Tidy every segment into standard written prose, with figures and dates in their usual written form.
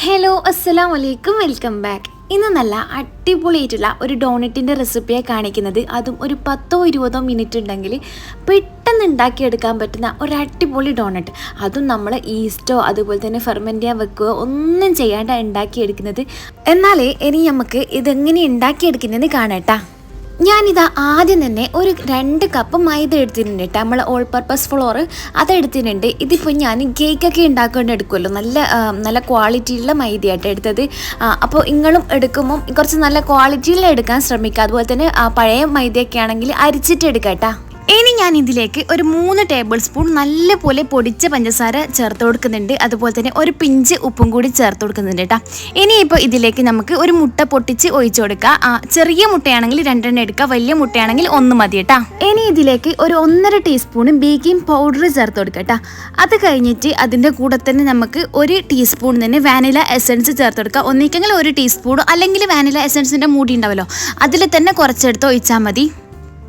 Hello അസ്സലാമു അലൈക്കും welcome back. ഇന്ന് നല്ല അടിപൊളിയായിട്ടുള്ള ഒരു ഡോണറ്റിൻ്റെ റെസിപ്പിയെ കാണിക്കുന്നത്. അതും ഒരു 10-20 മിനിറ്റ് ഉണ്ടെങ്കിൽ പെട്ടെന്ന് ഉണ്ടാക്കിയെടുക്കാൻ പറ്റുന്ന ഒരു അടിപൊളി ഡോണറ്റ്. അതും നമ്മൾ ഈസ്റ്റോ അതുപോലെ തന്നെ ഫെർമെൻറ്റ് ചെയ്യാൻ വെക്കുകയോ ഒന്നും ചെയ്യാണ്ട് ഉണ്ടാക്കിയെടുക്കുന്നത്. എന്നാലേ ഇനി നമുക്ക് ഇതെങ്ങനെ ഉണ്ടാക്കിയെടുക്കുന്നതെന്ന് കാണട്ടാ. ഞാനിതാ ആദ്യം തന്നെ ഒരു 2 കപ്പ് മൈദ എടുത്തിട്ടുണ്ട് കേട്ടോ. നമ്മൾ ഓൾ പർപ്പസ് ഫ്ലോർ അതെടുത്തിട്ടുണ്ട്. ഇതിപ്പോൾ ഞാൻ കേക്കൊക്കെ ഉണ്ടാക്കേണ്ടി എടുക്കുമല്ലോ, നല്ല ക്വാളിറ്റിയുള്ള മൈദയായിട്ട് എടുത്തത്. അപ്പോൾ നിങ്ങളും എടുക്കുമ്പം കുറച്ച് നല്ല ക്വാളിറ്റിയുള്ള എടുക്കാൻ ശ്രമിക്കുക. അതുപോലെ തന്നെ പഴയ മൈദയൊക്കെ ആണെങ്കിൽ അരിച്ചിട്ട് എടുക്കാം കേട്ടോ. ഇനി ഞാൻ ഇതിലേക്ക് ഒരു 3 ടേബിൾ സ്പൂൺ നല്ലപോലെ പൊടിച്ച പഞ്ചസാര ചേർത്ത് കൊടുക്കുന്നുണ്ട്. അതുപോലെ തന്നെ ഒരു പിഞ്ച് ഉപ്പും കൂടി ചേർത്ത് കൊടുക്കുന്നുണ്ട് കേട്ടോ. ഇനിയിപ്പോൾ ഇതിലേക്ക് നമുക്ക് ഒരു മുട്ട പൊട്ടിച്ച് ഒഴിച്ചു കൊടുക്കാം. ചെറിയ മുട്ടയാണെങ്കിൽ 2 എടുക്കുക, വലിയ മുട്ടയാണെങ്കിൽ 1 മതി കേട്ടോ. ഇനി ഇതിലേക്ക് ഒരു 1.5 ടീസ്പൂൺ ബേക്കിംഗ് പൗഡർ ചേർത്ത് കൊടുക്കുക കേട്ടോ. അത് കഴിഞ്ഞിട്ട് അതിൻ്റെ കൂടെ തന്നെ നമുക്ക് 1 ടീസ്പൂൺ തന്നെ വാനില എസൻസ് ചേർത്ത് കൊടുക്കുക. ഒന്നിക്കെങ്കിൽ 1 ടീസ്പൂൺ, അല്ലെങ്കിൽ വാനില എസൻസിൻ്റെ മൂടി ഉണ്ടാവുമല്ലോ, അതിൽ തന്നെ കുറച്ചെടുത്ത് ഒഴിച്ചാൽ മതി.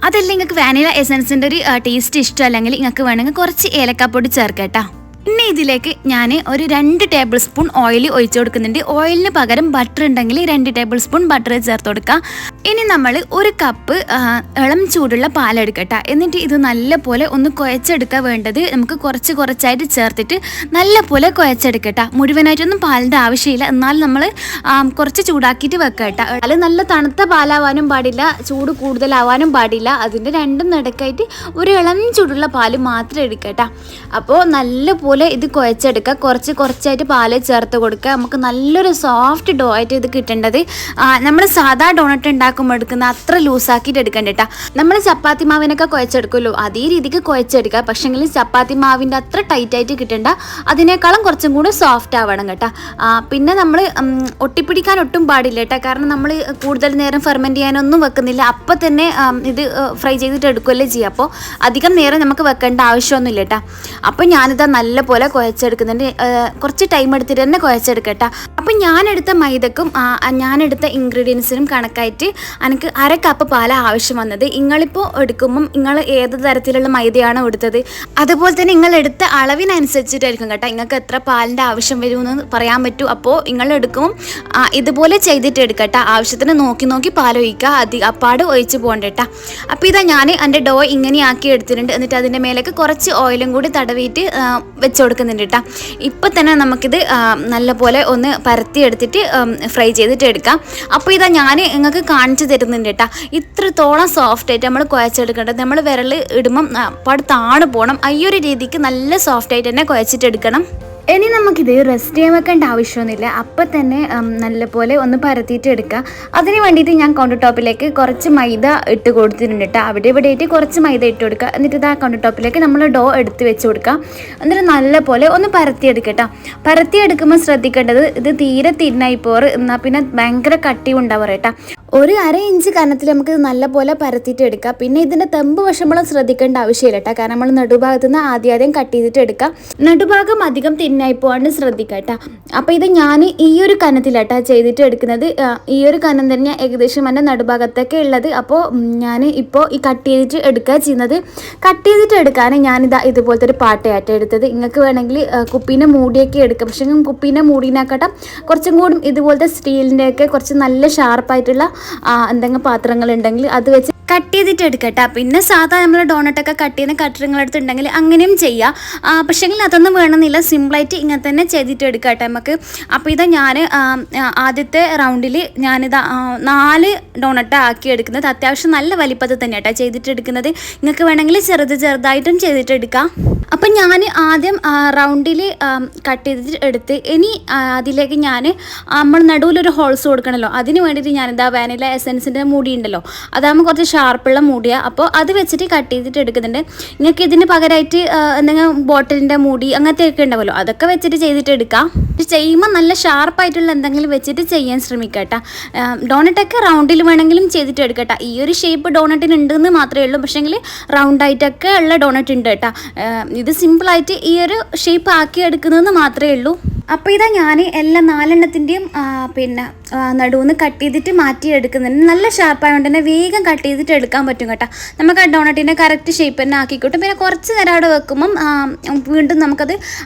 അതല്ല നിങ്ങൾക്ക് വാനില എസൻസിൻ്റെ ഒരു ടേസ്റ്റ് ഇഷ്ടമല്ലെങ്കിൽ നിങ്ങൾക്ക് വേണമെങ്കിൽ കുറച്ച് ഏലക്കാപ്പൊടി ചേർക്കാം കേട്ടോ. പിന്നെ ഇതിലേക്ക് ഞാൻ ഒരു 2 ടേബിൾ സ്പൂൺ ഓയിൽ ഒഴിച്ചു കൊടുക്കുന്നുണ്ട്. ഓയിലിന് പകരം ബട്ടർ ഉണ്ടെങ്കിൽ 2 ടേബിൾ സ്പൂൺ ബട്ടർ ചേർത്ത് കൊടുക്കുക. ഇനി നമ്മൾ 1 കപ്പ് ഇളം ചൂടുള്ള പാലെടുക്കട്ടെ. എന്നിട്ട് ഇത് നല്ലപോലെ ഒന്ന് കുഴച്ചെടുക്കുക വേണ്ടത്. നമുക്ക് കുറച്ചായിട്ട് ചേർത്തിട്ട് നല്ലപോലെ കുഴച്ചെടുക്കട്ടെ. മുഴുവനായിട്ടൊന്നും പാലിൻ്റെ ആവശ്യമില്ല, എന്നാൽ നമ്മൾ കുറച്ച് ചൂടാക്കിയിട്ട് വെക്കട്ടെ. അത് നല്ല തണുത്ത പാലാവാനും പാടില്ല, ചൂട് കൂടുതലാവാനും പാടില്ല. അതിൻ്റെ രണ്ടും നടക്കായിട്ട് ഒരു ഇളം ചൂടുള്ള പാല് മാത്രം എടുക്കട്ടെ. അപ്പോൾ നല്ലപോലെ ഇത് കുഴച്ചെടുക്കുക. കുറച്ചായിട്ട് പാല് ചേർത്ത് കൊടുക്കുക. നമുക്ക് നല്ലൊരു സോഫ്റ്റ് ഡോ ആയിട്ട് ഇത് കിട്ടേണ്ടത്. നമ്മൾ സാധാ ഡോണറ്റ് ഉണ്ടാക്കുമ്പോൾ എടുക്കുന്ന അത്ര ലൂസാക്കിയിട്ട് എടുക്കണ്ട കേട്ടോ. നമ്മൾ ചപ്പാത്തി മാവിനൊക്കെ കുഴച്ചെടുക്കുമല്ലോ, അതേ രീതിക്ക് കുഴച്ചെടുക്കുക. പക്ഷേങ്കിൽ ചപ്പാത്തി മാവിൻ്റെ അത്ര ടൈറ്റായിട്ട് കിട്ടേണ്ട, അതിനേക്കാളും കുറച്ചും കൂടി സോഫ്റ്റ് ആവണം കേട്ടോ. പിന്നെ നമ്മൾ ഒട്ടിപ്പിടിക്കാൻ ഒട്ടും പാടില്ല കേട്ടോ. കാരണം നമ്മൾ കൂടുതൽ നേരം ഫെർമെൻറ്റ് ചെയ്യാനൊന്നും വെക്കുന്നില്ല, അപ്പം തന്നെ ഇത് ഫ്രൈ ചെയ്തിട്ട് എടുക്കുകയല്ലേ ചെയ്യുക. അപ്പോൾ അധികം നേരം നമുക്ക് വെക്കേണ്ട ആവശ്യമൊന്നുമില്ല കേട്ടോ. അപ്പം ഞാനിതാ നല്ലപോലെ കുഴച്ചെടുക്കുന്നുണ്ട്. കുറച്ച് ടൈം എടുത്തിട്ട് തന്നെ കുഴച്ചെടുക്കട്ടെ. അപ്പം ഞാനെടുത്ത മൈദക്കും ഞാനെടുത്ത ഇൻഗ്രീഡിയൻസിനും കണക്കായിട്ട് എനിക്ക് 1/2 കപ്പ് പാല ആവശ്യം വന്നത്. നിങ്ങളിപ്പോൾ എടുക്കുമ്പം നിങ്ങൾ ഏത് തരത്തിലുള്ള മൈദയാണോ എടുത്തത് അതുപോലെ തന്നെ നിങ്ങൾ എടുത്ത അളവിനനുസരിച്ചിട്ടായിരിക്കും കേട്ടോ നിങ്ങൾക്ക് എത്ര പാലിൻ്റെ ആവശ്യം വരുമെന്ന് പറയാൻ പറ്റൂ. അപ്പോൾ നിങ്ങൾ എടുക്കുമ്പം ഇതുപോലെ ചെയ്തിട്ട് എടുക്കട്ടെ. ആവശ്യത്തിന് നോക്കി പാലൊഴിക്കുക, അപ്പാട് ഒഴിച്ച് പോകണ്ട കേട്ടോ. അപ്പോൾ ഇതാ ഞാൻ എൻ്റെ ഡോ ഇങ്ങനെ ആക്കി എടുത്തിട്ടുണ്ട്. എന്നിട്ട് അതിൻ്റെ മേലേക്ക് കുറച്ച് ഓയിലും കൂടി തടവിയിട്ട് വെച്ച് കൊടുക്കുന്നുണ്ട് കേട്ടോ. ഇപ്പം തന്നെ നമുക്കിത് നല്ലപോലെ ഒന്ന് പരത്തി എടുത്തിട്ട് ഫ്രൈ ചെയ്തിട്ട് എടുക്കാം. അപ്പോൾ ഇതാ ഞാൻ നിങ്ങൾക്ക് കാണിച്ചു തരുന്നുണ്ട് കേട്ടോ. ഇത്രത്തോളം സോഫ്റ്റായിട്ട് നമ്മൾ കുഴച്ചെടുക്കേണ്ടത്. നമ്മൾ വിരൽ ഇടുമ്പം പടുത്താണ് പോകണം. ഈ ഒരു രീതിക്ക് നല്ല സോഫ്റ്റായിട്ട് തന്നെ കുഴച്ചിട്ടെടുക്കണം. ഇനി നമുക്കിത് റെസ്റ്റ് ചെയ്യാൻ വെക്കേണ്ട ആവശ്യമൊന്നുമില്ല. അപ്പം തന്നെ നല്ലപോലെ ഒന്ന് പരത്തിയിട്ട് എടുക്കുക. അതിന് വേണ്ടിയിട്ട് ഞാൻ കൗണ്ടർ ടോപ്പിലേക്ക് കുറച്ച് മൈദ ഇട്ട് കൊടുത്തിട്ടുണ്ട് കേട്ടോ. അവിടെ ഇവിടെയായിട്ട് കുറച്ച് മൈദ ഇട്ട് കൊടുക്കുക. എന്നിട്ട് ഇത് ആ കൗണ്ടർ ടോപ്പിലേക്ക് നമ്മൾ ഡോ എടുത്ത് വെച്ച് കൊടുക്കുക. എന്നിട്ട് നല്ലപോലെ ഒന്ന് പരത്തിയെടുക്കട്ടോ. പരത്തിയെടുക്കുമ്പോൾ ശ്രദ്ധിക്കേണ്ടത് ഇത് തീരെ തിന്നായി പോറ്, എന്നാൽ പിന്നെ ഭയങ്കര കട്ടി ഉണ്ടാവാറ് കേട്ടോ. ഒരു 1/2 ഇഞ്ച് കനത്തിൽ നമുക്ക് നല്ലപോലെ പരത്തിയിട്ട് എടുക്കാം. പിന്നെ ഇതിൻ്റെ തെമ്പ് വശമ്പളം ശ്രദ്ധിക്കേണ്ട ആവശ്യമില്ല കേട്ടോ. കാരണം നമ്മൾ നടുഭാഗത്ത് നിന്ന് ആദ്യം കട്ട് ചെയ്തിട്ട് എടുക്കാം. നടുഭാഗം അധികം തിന്നായി പോകാണ്ട് ശ്രദ്ധിക്കാം കേട്ടോ. അപ്പോൾ ഇത് ഞാൻ ഈ ഒരു കനത്തിലാട്ടോ ചെയ്തിട്ട് എടുക്കുന്നത്. ഈ ഒരു കനം തന്നെ ഏകദേശം എൻ്റെ നടുഭാഗത്തൊക്കെ ഉള്ളത്. അപ്പോൾ ഞാൻ ഇപ്പോൾ ഈ കട്ട് ചെയ്തിട്ട് എടുക്കുക ചെയ്യുന്നത്. കട്ട് ചെയ്തിട്ട് എടുക്കാൻ ഞാനിതാ ഇതുപോലത്തെ ഒരു പാട്ടയായിട്ട് എടുത്തത്. നിങ്ങൾക്ക് വേണമെങ്കിൽ കുപ്പീൻ്റെ മൂടിയൊക്കെ എടുക്കാം. പക്ഷേ കുപ്പീൻ്റെ മൂടിനാക്കട്ടെ കുറച്ചും കൂടി ഇതുപോലത്തെ സ്റ്റീലിൻ്റെയൊക്കെ കുറച്ച് നല്ല ഷാർപ്പായിട്ടുള്ള എന്തെങ്കിലും പാത്രങ്ങൾ ഉണ്ടെങ്കിൽ അത് വെച്ച് കട്ട് ചെയ്തിട്ട് എടുക്കട്ടെ. പിന്നെ സാധാ നമ്മൾ ഡോണറ്റൊക്കെ കട്ട് ചെയ്യുന്ന കട്ടറുകളെടുത്തുണ്ടെങ്കിൽ അങ്ങനെയും ചെയ്യാം. പക്ഷേങ്കിൽ അതൊന്നും വേണമെന്നില്ല, സിമ്പിളായിട്ട് ഇങ്ങനെ തന്നെ ചെയ്തിട്ട് എടുക്കട്ടെ നമുക്ക്. അപ്പോൾ ഇതാ ഞാൻ ആദ്യത്തെ റൗണ്ടിൽ ഞാനിതാ 4 ഡോണറ്റ് ആക്കി എടുക്കുന്നത്. അത്യാവശ്യം നല്ല വലിപ്പത്തിൽ തന്നെ കേട്ടോ ചെയ്തിട്ട് എടുക്കുന്നത്. നിങ്ങൾക്ക് വേണമെങ്കിൽ ചെറുതായിട്ടും ചെയ്തിട്ട് എടുക്കാം. അപ്പം ഞാൻ ആദ്യം റൗണ്ടിൽ കട്ട് ചെയ്തിട്ട് എടുത്ത് ഇനി അതിലേക്ക് നമ്മൾ നടുവിലൊരു ഹോൾസ് കൊടുക്കണമല്ലോ, അതിന് വേണ്ടിയിട്ട് ഞാനിതാ വാനില എസൻസിൻ്റെ മൂടി ഉണ്ടല്ലോ, അതാകുമ്പോൾ കുറച്ച് ഷാർപ്പുള്ള മൂടിയാണ്. അപ്പോൾ അത് വെച്ചിട്ട് കട്ട് ചെയ്തിട്ട് എടുക്കുന്നുണ്ട്. നിങ്ങൾക്ക് ഇതിന് പകരമായിട്ട് എന്തെങ്കിലും ബോട്ടിലിൻ്റെ മൂടി അങ്ങനത്തെയൊക്കെ ഉണ്ടാവുമല്ലോ, അതൊക്കെ വെച്ചിട്ട് ചെയ്തിട്ട് എടുക്കാം. ചെയ്യുമ്പോൾ നല്ല ഷാർപ്പായിട്ടുള്ള എന്തെങ്കിലും വെച്ചിട്ട് ചെയ്യാൻ ശ്രമിക്കുക കേട്ടോ. ഡോണറ്റൊക്കെ റൗണ്ടിൽ വേണമെങ്കിലും ചെയ്തിട്ട് എടുക്കട്ടെ. ഈ ഒരു ഷേപ്പ് ഡോണറ്റിന് ഉണ്ടെന്ന് മാത്രമേ ഉള്ളൂ, പക്ഷേങ്കിൽ റൗണ്ടായിട്ടൊക്കെ ഉള്ള ഡോണറ്റ് ഉണ്ട് കേട്ടോ. ഇത് സിമ്പിളായിട്ട് ഈ ഒരു ഷേപ്പ് ആക്കി എടുക്കുന്നതെന്ന് മാത്രമേ ഉള്ളൂ. അപ്പോൾ ഇതാ ഞാൻ എല്ലാ 4 എണ്ണത്തിൻ്റെയും പിന്നെ നടുവിന്ന് കട്ട് ചെയ്തിട്ട് മാറ്റി എടുക്കുന്നുണ്ട്. നല്ല ഷാർപ്പായതുകൊണ്ട് തന്നെ വേഗം കട്ട് ചെയ്തിട്ട് എടുക്കാൻ പറ്റും കേട്ടോ. നമുക്ക് ആ ഡോണറ്റിൻ്റെ കറക്റ്റ് ഷേപ്പ് തന്നെ ആക്കി കിട്ടും. പിന്നെ കുറച്ച് നേരം അവിടെ വെക്കുമ്പം വീണ്ടും നമുക്കത്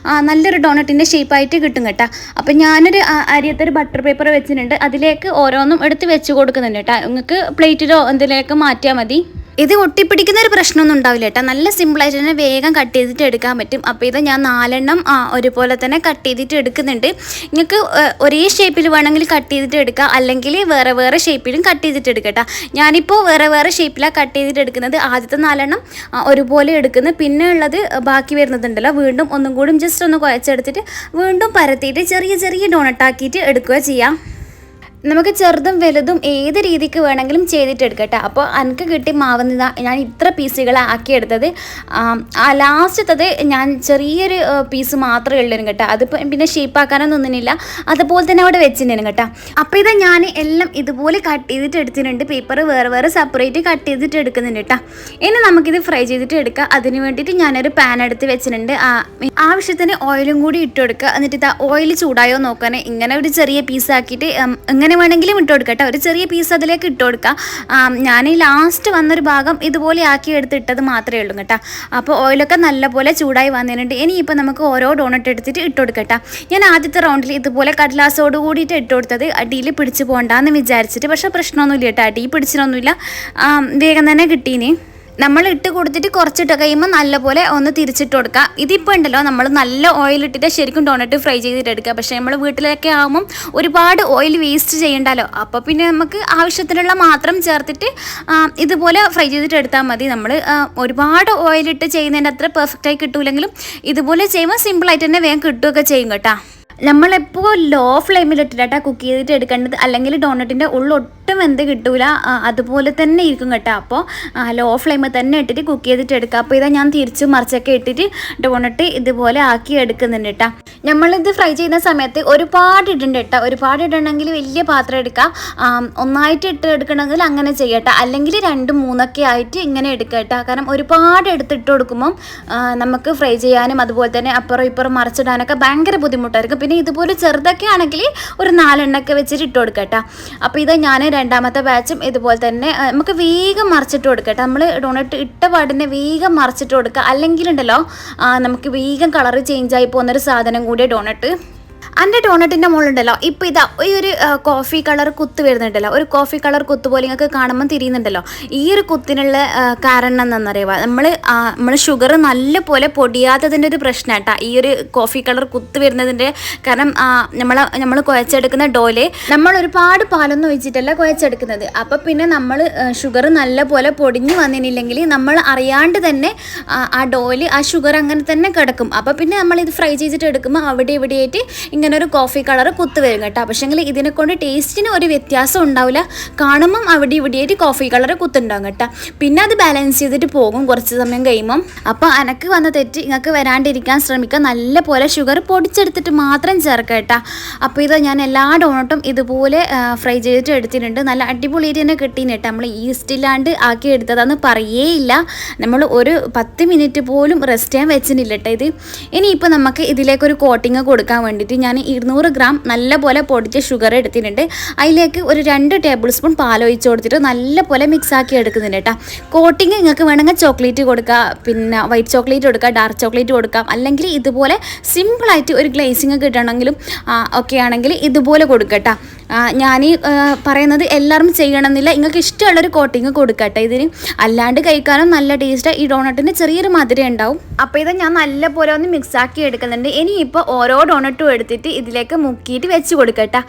നല്ലൊരു ഡോണറ്റിൻ്റെ ഷേപ്പായിട്ട് കിട്ടും കേട്ടോ. അപ്പം ഞാനൊരു അരിയത്തൊരു ബട്ടർ പേപ്പർ വെച്ചിട്ടുണ്ട്, അതിലേക്ക് ഓരോന്നും എടുത്ത് വെച്ച് കൊടുക്കുന്നുണ്ട് കേട്ടോ. നിങ്ങൾക്ക് പ്ലേറ്റിലോ എന്തിലേക്ക് മാറ്റിയാൽ മതി. ഇത് ഒട്ടിപ്പിടിക്കുന്ന ഒരു പ്രശ്നമൊന്നും ഉണ്ടാവില്ല കേട്ടോ. നല്ല സിമ്പിളായിട്ട് തന്നെ വേഗം കട്ട് ചെയ്തിട്ട് എടുക്കാൻ പറ്റും. അപ്പോൾ ഇത് ഞാൻ 4 ഒരുപോലെ തന്നെ കട്ട് ചെയ്തിട്ട് എടുക്കുന്നുണ്ട്. നിങ്ങൾക്ക് ഒരേ ഷേപ്പിൽ വേണമെങ്കിൽ കട്ട് ചെയ്തിട്ട് എടുക്കുക, അല്ലെങ്കിൽ വേറെ വേറെ ഷേപ്പിലും കട്ട് ചെയ്തിട്ട് എടുക്കുക കേട്ടോ. ഞാനിപ്പോൾ വേറെ വേറെ ഷേപ്പിലാണ് കട്ട് ചെയ്തിട്ട് എടുക്കുന്നത്. ആദ്യത്തെ 4 ഒരുപോലെ എടുക്കുന്നത്, പിന്നെ ഉള്ളത് ബാക്കി വരുന്നതുണ്ടല്ലോ വീണ്ടും ഒന്നും കൂടി ജസ്റ്റ് ഒന്ന് കുഴച്ചെടുത്തിട്ട് വീണ്ടും പരത്തിയിട്ട് ചെറിയ ചെറിയ ഡോണട്ടാക്കിയിട്ട് എടുക്കുക ചെയ്യാം. നമുക്ക് ചെറുതും വലുതും ഏത് രീതിക്ക് വേണമെങ്കിലും ചെയ്തിട്ടെടുക്കട്ടെ. അപ്പോൾ എനിക്ക് കിട്ടി മാവുന്നതാ ഞാൻ ഇത്ര പീസുകളാക്കിയെടുത്തത്. ലാസ്റ്റത്തത് ഞാൻ ചെറിയൊരു പീസ് മാത്രമേ ഉള്ളൂ കേട്ടോ. അത് പിന്നെ ഷേപ്പാക്കാനൊന്നും ഒന്നിനില്ല, അതുപോലെ തന്നെ അവിടെ വെച്ചിട്ടുണ്ടായിരുന്നു കേട്ടോ. അപ്പോൾ ഇത് ഞാൻ എല്ലാം ഇതുപോലെ കട്ട് ചെയ്തിട്ട് എടുത്തിട്ടുണ്ട്. പേപ്പർ വേറെ വേറെ സെപ്പറേറ്റ് കട്ട് ചെയ്തിട്ട് എടുക്കുന്നുണ്ട് കേട്ടോ. ഇനി നമുക്കിത് ഫ്രൈ ചെയ്തിട്ട് എടുക്കാം. അതിന് വേണ്ടിയിട്ട് ഞാനൊരു പാൻ എടുത്ത് വെച്ചിട്ടുണ്ട്. ആവശ്യത്തിന് ഓയിലും കൂടി ഇട്ട് കൊടുക്കുക. എന്നിട്ട് ഇതാ ഓയിൽ ചൂടായോ നോക്കാൻ ഇങ്ങനെ ഒരു ചെറിയ പീസാക്കിയിട്ട് ഇങ്ങനെ വേണമെങ്കിലും ഇട്ട് കൊടുക്കട്ടെ. ഒരു ചെറിയ പീസ് അതിലേക്ക് ഇട്ട് കൊടുക്കുക. ഞാൻ ഈ ലാസ്റ്റ് വന്നൊരു ഭാഗം ഇതുപോലെ ആക്കി എടുത്തിട്ടത് മാത്രമേ ഉള്ളൂ കേട്ടോ. അപ്പോൾ ഓയിലൊക്കെ നല്ലപോലെ ചൂടായി വന്നിട്ടുണ്ട്. ഇനിയിപ്പോൾ നമുക്ക് ഓരോ ഡോണട്ട് എടുത്തിട്ട് ഇട്ട് കൊടുക്കട്ടെ. ഞാൻ ആദ്യത്തെ റൗണ്ടിൽ ഇതുപോലെ കടലാസോട് കൂടിയിട്ട് ഇട്ട് കൊടുത്തത് അടിയിൽ പിടിച്ച് പോകണ്ടെന്ന് വിചാരിച്ചിട്ട്, പക്ഷേ പ്രശ്നമൊന്നുമില്ല കേട്ടോ. അടിയിൽ പിടിച്ചിട്ടൊന്നുമില്ല, വേഗം തന്നെ കിട്ടീന്. നമ്മൾ ഇട്ട് കൊടുത്തിട്ട് കുറച്ചിട്ട് കഴിയുമ്പോൾ നല്ലപോലെ ഒന്ന് തിരിച്ചിട്ട് കൊടുക്കുക. ഇതിപ്പോൾ ഉണ്ടല്ലോ നമ്മൾ നല്ല ഓയിലിട്ടിട്ട് ശരിക്കും ഡോണറ്റ് ഫ്രൈ ചെയ്തിട്ട് എടുക്കുക. പക്ഷേ നമ്മൾ വീട്ടിലൊക്കെ ആകുമ്പം ഒരുപാട് ഓയിൽ വേസ്റ്റ് ചെയ്യണ്ടല്ലോ. അപ്പോൾ പിന്നെ നമുക്ക് ആവശ്യത്തിനുള്ള മാത്രം ചേർത്തിട്ട് ഇതുപോലെ ഫ്രൈ ചെയ്തിട്ട് എടുത്താൽ മതി. നമ്മൾ ഒരുപാട് ഓയിലിട്ട് ചെയ്യുന്നതിൻ്റെ അത്ര പെർഫെക്റ്റായി കിട്ടൂലെങ്കിലും ഇതുപോലെ ചെയ്യുമ്പോൾ സിമ്പിളായിട്ട് തന്നെ വേഗം കിട്ടുകയൊക്കെ ചെയ്യും കേട്ടോ. നമ്മളെപ്പോൾ ലോ ഫ്ലെയിമിലിട്ടിട്ടാ കുക്ക് ചെയ്തിട്ട് എടുക്കേണ്ടത്, അല്ലെങ്കിൽ ഡോണറ്റിൻ്റെ ഉള്ളൊട്ടും വെന്ത് കിട്ടൂല, അതുപോലെ തന്നെ ഇരിക്കും കേട്ടോ. അപ്പോൾ ലോ ഫ്ലെയിമിൽ തന്നെ ഇട്ടിട്ട് കുക്ക് ചെയ്തിട്ട് എടുക്കുക. അപ്പോൾ ഇതാ ഞാൻ തിരിച്ച് മറിച്ചൊക്കെ ഇട്ടിട്ട് ഡോണറ്റ് ഇതുപോലെ ആക്കി എടുക്കുന്നുണ്ട് കേട്ടോ. നമ്മളിത് ഫ്രൈ ചെയ്യുന്ന സമയത്ത് ഒരുപാട് ഇടുന്നുണ്ട് കേട്ടോ. ഒരുപാട് ഇടണമെങ്കിൽ വലിയ പാത്രം എടുക്കുക. ഒന്നായിട്ട് ഇട്ട് എടുക്കണമെങ്കിൽ അങ്ങനെ ചെയ്യട്ടോ, അല്ലെങ്കിൽ 2, 3 ആയിട്ട് ഇങ്ങനെ എടുക്കുക കേട്ടോ. കാരണം ഒരുപാട് എടുത്തിട്ട് കൊടുക്കുമ്പം നമുക്ക് ഫ്രൈ ചെയ്യാനും അതുപോലെ തന്നെ അപ്പുറം ഇപ്പുറം മറിച്ചിടാനൊക്കെ ഭയങ്കര ബുദ്ധിമുട്ടായിരിക്കും. പിന്നെ ഇതുപോലെ ചെറുതൊക്കെ ആണെങ്കിൽ ഒരു 4 വെച്ചിട്ട് ഇട്ട് കൊടുക്കട്ടോ. അപ്പോൾ ഇത് ഞാൻ രണ്ടാമത്തെ ബാച്ചും ഇതുപോലെ തന്നെ നമുക്ക് വേഗം മറിച്ചിട്ട് കൊടുക്കട്ടെ. നമ്മൾ ഡോണറ്റ് ഇട്ട പാടിനെ വേഗം മറിച്ചിട്ട് കൊടുക്കുക, അല്ലെങ്കിൽ ഉണ്ടല്ലോ നമുക്ക് വേഗം കളറ് ചേഞ്ച് ആയി പോകുന്നൊരു സാധനം കൂടിയ ഡോണറ്റ്. എൻ്റെ ഡോണറ്റിൻ്റെ മുകളിലുണ്ടല്ലോ ഇപ്പോൾ ഇതാ ഒരു കോഫി കളർ കുത്ത് വരുന്നുണ്ടല്ലോ, ഒരു കോഫി കളർ കുത്ത് പോലെ നിങ്ങൾക്ക് കാണുമ്പം തിരിയുന്നുണ്ടല്ലോ. ഈ ഒരു കുത്തിനുള്ള കാരണം എന്താണെന്നറിയുക, നമ്മൾ ഷുഗർ നല്ലപോലെ പൊടിയാത്തതിൻ്റെ ഒരു പ്രശ്നം കേട്ടോ ഈ ഒരു കോഫി കളർ കുത്ത് വരുന്നതിൻ്റെ. കാരണം നമ്മൾ കുഴച്ചെടുക്കുന്ന ഡോയില് നമ്മൾ ഒരുപാട് പാലൊന്നും ഒഴിച്ചിട്ടല്ല കുഴച്ചെടുക്കുന്നത്. അപ്പോൾ പിന്നെ നമ്മൾ ഷുഗർ നല്ലപോലെ പൊടിഞ്ഞു വന്നില്ലെങ്കിൽ നമ്മൾ അറിയാണ്ട് തന്നെ ആ ഡോയില് ആ ഷുഗർ അങ്ങനെ തന്നെ കിടക്കും. അപ്പോൾ പിന്നെ നമ്മളിത് ഫ്രൈ ചെയ്തിട്ട് എടുക്കുമ്പോൾ അവിടെ ഇവിടെയായിട്ട് ഇങ്ങനെ ഒരു കോഫി കളർ കുത്ത് വരും കേട്ടോ. പക്ഷേങ്കിൽ ഇതിനെ കൊണ്ട് ടേസ്റ്റിന് ഒരു വ്യത്യാസം ഉണ്ടാവില്ല. കാണുമ്പം അവിടെ ഇവിടെയായിട്ട് കോഫി കളർ കുത്തുണ്ടാകും കേട്ടോ. പിന്നെ അത് ബാലൻസ് ചെയ്തിട്ട് പോകും കുറച്ച് സമയം കഴിയുമ്പം. അപ്പോൾ എനിക്ക് വന്ന തെറ്റ് നിങ്ങൾക്ക് വരാണ്ടിരിക്കാൻ ശ്രമിക്കുക. നല്ല പോലെ ഷുഗർ പൊടിച്ചെടുത്തിട്ട് മാത്രം ചേർക്കുക കേട്ടോ. അപ്പോൾ ഇത് ഞാൻ എല്ലാ ഡോണട്ടും ഇതുപോലെ ഫ്രൈ ചെയ്തിട്ട് എടുത്തിട്ടുണ്ട്. നല്ല അടിപൊളിയായിട്ട് തന്നെ കിട്ടീന് കേട്ടോ. നമ്മൾ ഈസ്റ്റില്ലാണ്ട് ആക്കി എടുത്തതാന്ന് പറയേയില്ല. നമ്മൾ ഒരു 10 മിനിറ്റ് പോലും റെസ്റ്റ് ചെയ്യാൻ വെച്ചിട്ടില്ല കേട്ടോ ഇത്. ഇനിയിപ്പോൾ നമുക്ക് ഇതിലേക്കൊരു കോട്ടിങ് കൊടുക്കാൻ വേണ്ടിയിട്ട് ഞാൻ 200 ഗ്രാം നല്ലപോലെ പൊടിച്ച ഷുഗർ എടുത്തിട്ടുണ്ട്. അതിലേക്ക് ഒരു 2 ടേബിൾ സ്പൂൺ പാലൊഴിച്ച് കൊടുത്തിട്ട് നല്ലപോലെ മിക്സാക്കി എടുക്കുന്നുണ്ട് കേട്ടോ. കോട്ടിങ് നിങ്ങൾക്ക് വേണമെങ്കിൽ ചോക്ലേറ്റ് കൊടുക്കുക, പിന്നെ വൈറ്റ് ചോക്ലേറ്റ് കൊടുക്കുക, ഡാർക്ക് ചോക്ലേറ്റ് കൊടുക്കാം, അല്ലെങ്കിൽ ഇതുപോലെ സിമ്പിളായിട്ട് ഒരു ഗ്ലേസിങ് കിട്ടണമെങ്കിലും ഒക്കെ ആണെങ്കിൽ ഇതുപോലെ കൊടുക്കട്ടോ. ഞാൻ പറയുന്നത് എല്ലാവരും ചെയ്യണമെന്നില്ല, നിങ്ങൾക്ക് ഇഷ്ടമുള്ളൊരു കോട്ടിങ് കൊടുക്കട്ടെ ഇതിന്. അല്ലാണ്ട് കഴിക്കാനും നല്ല ടേസ്റ്റ്. ഈ ഡോണറ്റിന് ചെറിയൊരു മധുരം ഉണ്ടാവും. അപ്പോൾ ഇത് ഞാൻ നല്ലപോലെ ഒന്ന് മിക്സാക്കി എടുക്കുന്നുണ്ട്. ഇനിയിപ്പോൾ ഓരോ ഡോണറ്റും എടുത്തിട്ട് ഇതിലേക്ക് മുക്കിയിട്ട് വെച്ച് കൊടുക്കട്ടെ.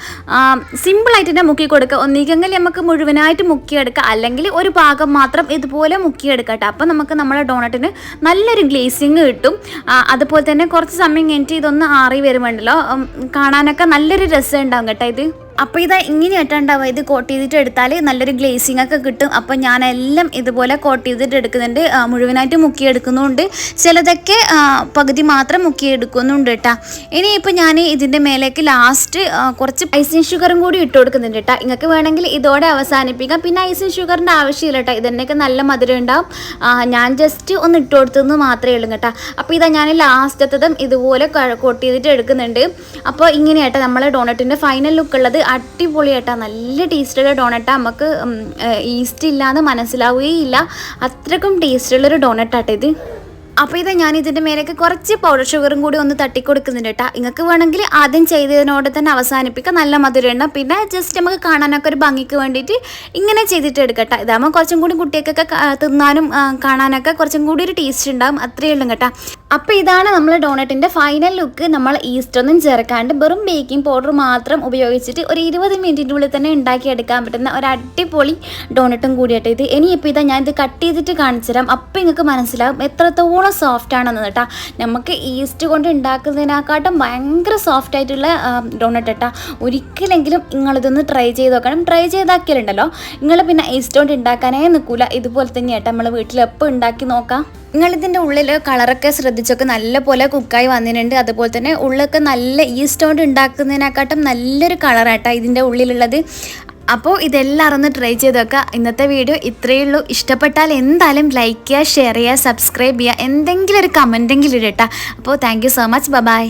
സിമ്പിളായിട്ട് തന്നെ മുക്കി കൊടുക്കുക. ഒന്നിക്കെങ്കിൽ നമുക്ക് മുഴുവനായിട്ട് മുക്കിയെടുക്കുക, അല്ലെങ്കിൽ ഒരു ഭാഗം മാത്രം ഇതുപോലെ മുക്കിയെടുക്കട്ടെ. അപ്പോൾ നമുക്ക് നമ്മുടെ ഡോണറ്റിന് നല്ലൊരു ഗ്ലേസിങ് കിട്ടും. അതുപോലെ തന്നെ കുറച്ച് സമയം കഴിഞ്ഞിട്ട് ഇതൊന്ന് ആറി വരുമ്പോണ്ടല്ലോ കാണാനൊക്കെ നല്ലൊരു രസം ഉണ്ടാകും കേട്ടോ ഇത്. അപ്പോൾ ഇത് ഇങ്ങനെയായിട്ടുണ്ടാവുക. ഇത് കോട്ട് ചെയ്തിട്ട് എടുത്താൽ നല്ലൊരു ഗ്ലേസിങ് ഒക്കെ കിട്ടും. അപ്പോൾ ഞാനെല്ലാം ഇതുപോലെ കോട്ട് ചെയ്തിട്ട് എടുക്കുന്നുണ്ട്. മുഴുവനായിട്ട് മുക്കിയെടുക്കുന്നുണ്ട്, ചിലതൊക്കെ പകുതി മാത്രം മുക്കിയെടുക്കുന്നുണ്ട് കേട്ടോ. ഇനിയിപ്പോൾ ഞാൻ ഇതിൻ്റെ മേലേക്ക് ലാസ്റ്റ് കുറച്ച് ഐസിങ് ഷുഗറും കൂടി ഇട്ട് കൊടുക്കുന്നുണ്ട് കേട്ടോ. നിങ്ങൾക്ക് വേണമെങ്കിൽ ഇതോടെ അവസാനിപ്പിക്കാം. പിന്നെ ഐസിങ് ഷുഗറിൻ്റെ ആവശ്യമില്ല കേട്ടോ, ഇതിൻ്റെയൊക്കെ നല്ല മധുരം ഉണ്ടാവും. ഞാൻ ജസ്റ്റ് ഒന്ന് ഇട്ട് കൊടുത്തതെന്ന് മാത്രമേ ഉള്ളൂ കേട്ടോ. അപ്പോൾ ഇതാ ഞാൻ ലാസ്റ്റത്തതും ഇതുപോലെ കോട്ട് ചെയ്തിട്ട് എടുക്കുന്നുണ്ട്. അപ്പോൾ ഇങ്ങനെയാട്ടോ നമ്മളെ ഡോണറ്റിൻ്റെ ഫൈനൽ ലുക്ക് ഉള്ളത്. അടിപൊളിയായിട്ടാണ്, നല്ല ടേസ്റ്റുള്ള ഡോണട്ടാണ്. നമുക്ക് ഈസ്റ്റ് ഇല്ലാന്ന് മനസ്സിലാവുകയില്ല, അത്രക്കും ടേസ്റ്റുള്ളൊരു ഡോണട്ടാട്ടോ ഇത്. അപ്പോൾ ഇത് ഞാൻ ഇതിൻ്റെ മേലേക്ക് കുറച്ച് പൗഡർ ഷുഗറും കൂടി ഒന്ന് തട്ടിക്കൊടുക്കുന്നുണ്ട് കേട്ടോ. നിങ്ങൾക്ക് വേണമെങ്കിൽ ആദ്യം ചെയ്തതിനോട് തന്നെ അവസാനിപ്പിക്കുക, നല്ല മധുരം. പിന്നെ ജസ്റ്റ് നമുക്ക് കാണാനൊക്കെ ഒരു ഭംഗിക്ക് വേണ്ടിയിട്ട് ഇങ്ങനെ ചെയ്തിട്ട് എടുക്കട്ടെ. ഇതാകുമ്പോൾ കുറച്ചും കൂടി കുട്ടികൾക്കൊക്കെ തിന്നാനും കാണാനൊക്കെ കുറച്ചും കൂടി ഒരു ടേസ്റ്റ് ഉണ്ടാകും, അത്രയേ ഉള്ളൂ കേട്ടോ. അപ്പോൾ ഇതാണ് നമ്മൾ ഡോണറ്റിൻ്റെ ഫൈനൽ ലുക്ക്. നമ്മൾ ഈസ്റ്റൊന്നും ചേർക്കാണ്ട് വെറും ബേക്കിംഗ് പൗഡർ മാത്രം ഉപയോഗിച്ചിട്ട് ഒരു 20 മിനിറ്റിൻ്റെ ഉള്ളിൽ തന്നെ ഉണ്ടാക്കിയെടുക്കാൻ പറ്റുന്ന ഒരു അടിപൊളി ഡോണറ്റും കൂടിയായിട്ട് ഇത്. ഇനിയിപ്പോൾ ഇതാ ഞാൻ ഇത് കട്ട് ചെയ്തിട്ട് കാണിച്ചു തരാം, അപ്പോൾ നിങ്ങൾക്ക് മനസ്സിലാവും എത്രത്തോളം സോഫ്റ്റ് ആണെന്ന് കേട്ടോ. നമുക്ക് ഈസ്റ്റ് കൊണ്ട് ഉണ്ടാക്കുന്നതിനെക്കാട്ടും ഭയങ്കര സോഫ്റ്റ് ആയിട്ടുള്ള ഡോണറ്റ് കേട്ടോ. ഒരിക്കലെങ്കിലും നിങ്ങളിതൊന്ന് ട്രൈ ചെയ്ത് നോക്കണം. ട്രൈ ചെയ്താക്കിയാലുണ്ടല്ലോ നിങ്ങൾ പിന്നെ ഈസ്റ്റ് കൊണ്ട് ഉണ്ടാക്കാനേ നിൽക്കില്ല. ഇതുപോലെ തന്നെയാട്ടോ നമ്മൾ വീട്ടിൽ എപ്പോൾ ഉണ്ടാക്കി നോക്കാം. നിങ്ങളിതിൻ്റെ ഉള്ളിൽ കളറൊക്കെ ശ്രദ്ധിച്ചൊക്കെ നല്ല പോലെ കുക്കായി വന്നിട്ടുണ്ട്. അതുപോലെ തന്നെ ഉള്ളൊക്കെ നല്ല ഈസ്റ്റ് കൊണ്ട് ഉണ്ടാക്കുന്നതിനെക്കാട്ടും നല്ലൊരു കളറാട്ടോ ഇതിൻ്റെ ഉള്ളിലുള്ളത്. അപ്പോൾ ഇതെല്ലാവരും ഒന്ന് ട്രൈ ചെയ്ത് നോക്കുക. ഇന്നത്തെ വീഡിയോ ഇത്രയേ ഉള്ളൂ. ഇഷ്ടപ്പെട്ടാൽ എന്തായാലും ലൈക്ക് ചെയ്യുക, ഷെയർ ചെയ്യുക, സബ്സ്ക്രൈബ് ചെയ്യുക, എന്തെങ്കിലും ഒരു കമൻറ്റെങ്കിലും ഇടട്ടാ. അപ്പോൾ thank you so much. By.